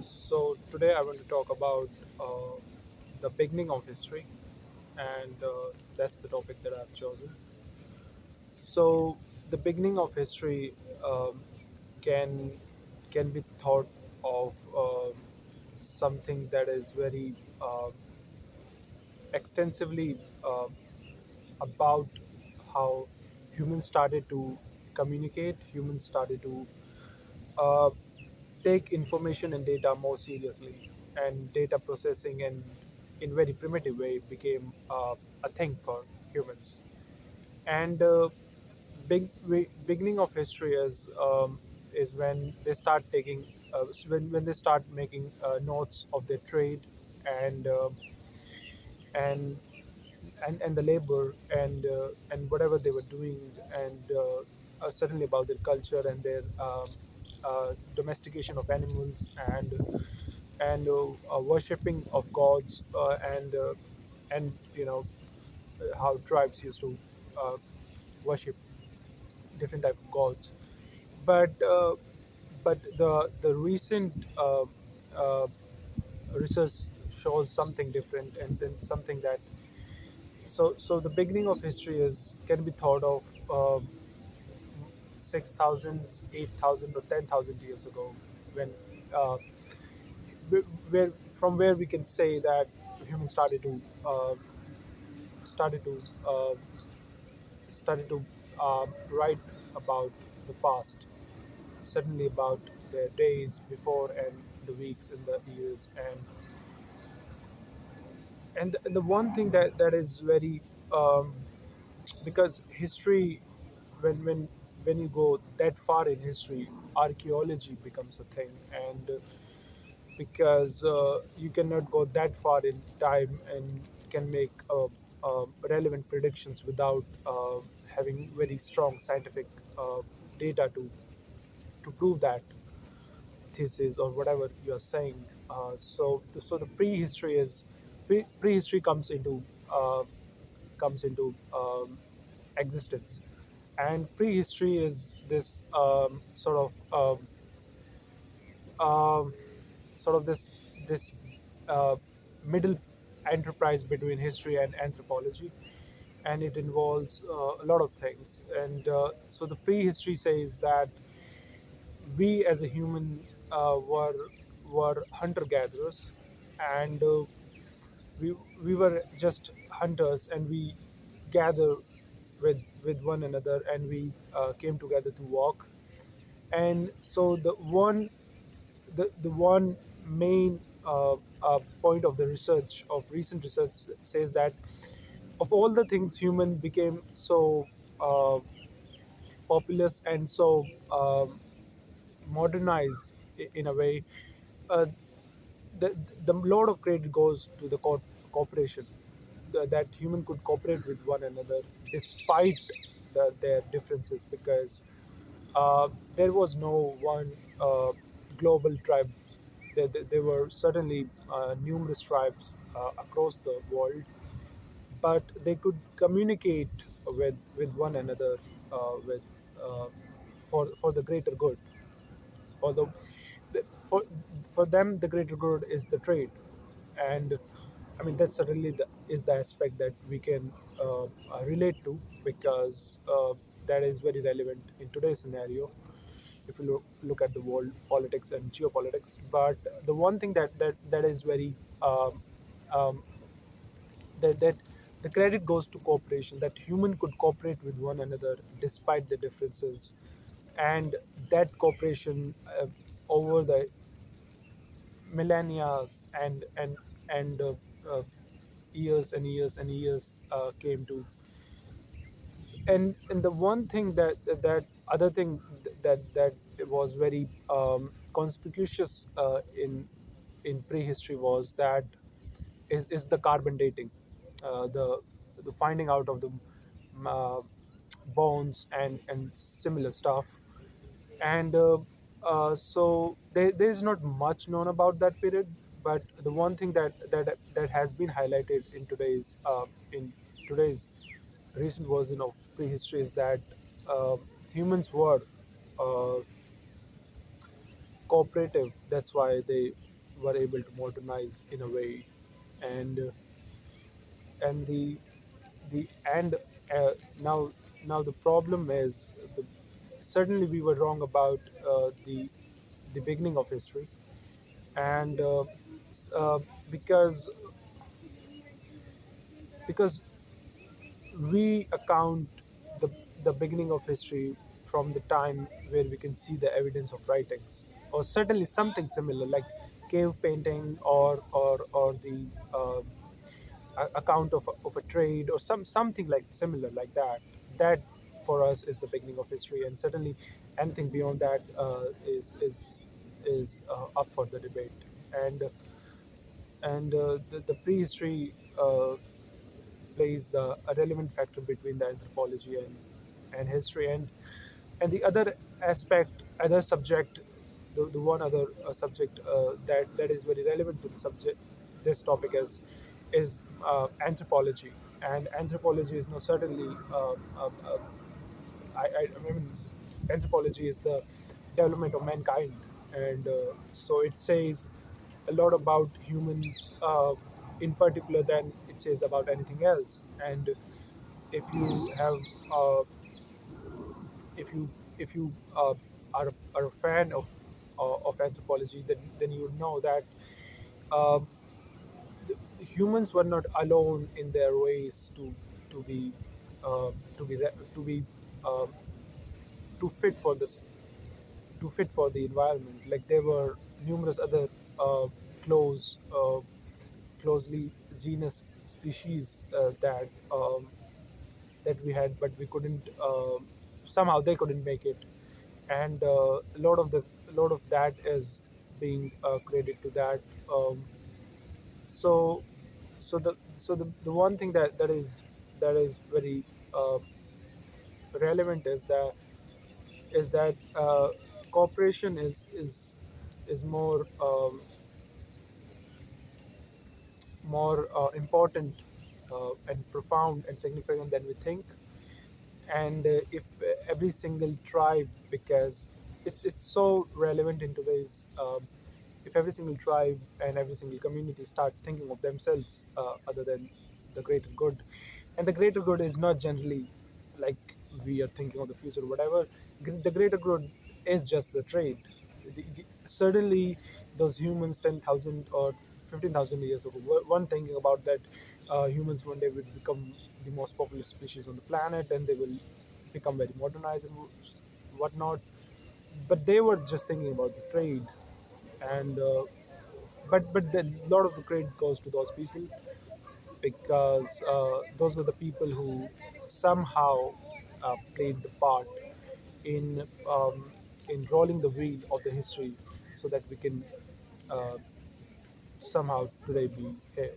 So today I want to talk about uh, the beginning of history, and that's the topic that I've chosen. So the beginning of history can can be thought of something that is very extensively about how humans started to communicate, humans started to uh, take information and data more seriously, and data processing and in very primitive way became a thing for humans. And beginning of history is when they start taking when they start making notes of their trade and and and the labor and whatever they were doing, and certainly about their culture and their domestication of animals and worshipping of gods, and how tribes used to uh, worship different type of gods. But uh, but the recent uh, research shows something different, and then something that so the beginning of history is can be thought of 6,000, 8,000, or 10,000 years ago, when uh, where from where we can say that humans started to uh, started to write about the past, certainly about the days before and the weeks and the years, and the one thing that is very um, because history, when you go that far in history, archaeology becomes a thing. And because you cannot go that far in time and can make relevant predictions without having very strong scientific uh, data to prove that thesis or whatever you are saying. So the prehistory is prehistory comes into existence, and prehistory is this um, sort of this uh, middle enterprise between history and anthropology, and it involves a lot of things. And so the prehistory says that we as a human were hunter gatherers, and we we were just hunters, and we gather with one another, and we came together to walk. And so the one main point of the research of recent research says that of all the things human became so uh, populous and so modernized in a way, uh, the lot of credit goes to the cooperation, that human could cooperate with one another despite their differences, because there was no one global tribe. There were certainly numerous tribes across the world, but they could communicate with one another, with uh, for the greater good. Although for for them the greater good is the trade, and I mean that certainly is the aspect that we can relate to, because that is very relevant in today's scenario if you look at the world politics and geopolitics. But the one thing that is very um, um, that the credit goes to cooperation, that human could cooperate with one another despite the differences, and that cooperation over the millennia and uh, years and years and years came to. And the one thing that other thing that was very conspicuous in prehistory was that is the carbon dating, the finding out of the uh, bones and similar stuff. And so there is not much known about that period. But the one thing that has been highlighted in today's recent version of prehistory is that uh, humans were uh, cooperative. That's why they were able to modernize in a way. And uh, and the the and uh, now now the problem is, certainly we were wrong about the beginning of history. And s- uh, because because we account the the beginning of history from the time where we can see the evidence of writings, or certainly something similar like cave painting, or the account of a trade, or something like similar like that. That for us is the beginning of history, and certainly anything beyond that is up for the debate. And the prehistory plays the a relevant factor between the anthropology and history. And the other aspect, other subject, the one other subject that is very relevant to the subject, this topic is anthropology. And anthropology is no certainly I mean, anthropology is the development of mankind. And so it says a lot about humans in particular than it says about anything else. And if you have if you if you are a fan of anthropology, then you know that um, humans were not alone in their ways to be to be uh, to fit for this to fit for the environment. Like there were numerous other uh, close closely genus species that we had, but we couldn't somehow they couldn't make it. And a lot of that is being credited to that. um, so the one thing that is very uh, relevant is that cooperation is more important and profound and significant than we think. And if every single tribe, because it's so relevant in today's if every single tribe and every single community start thinking of themselves other than the greater good. And the greater good is not generally like we are thinking of the future or whatever. The greater good is just the trade. Certainly those humans 10,000 or 15,000 years ago were one thinking about that humans one day will become the most popular species on the planet, and they will become very modernized and whatnot. But they were just thinking about the trade. And but a lot of the credit goes to those people, because those were the people who somehow played the part in rolling the wheel of the history, so that we can uh, somehow today be here.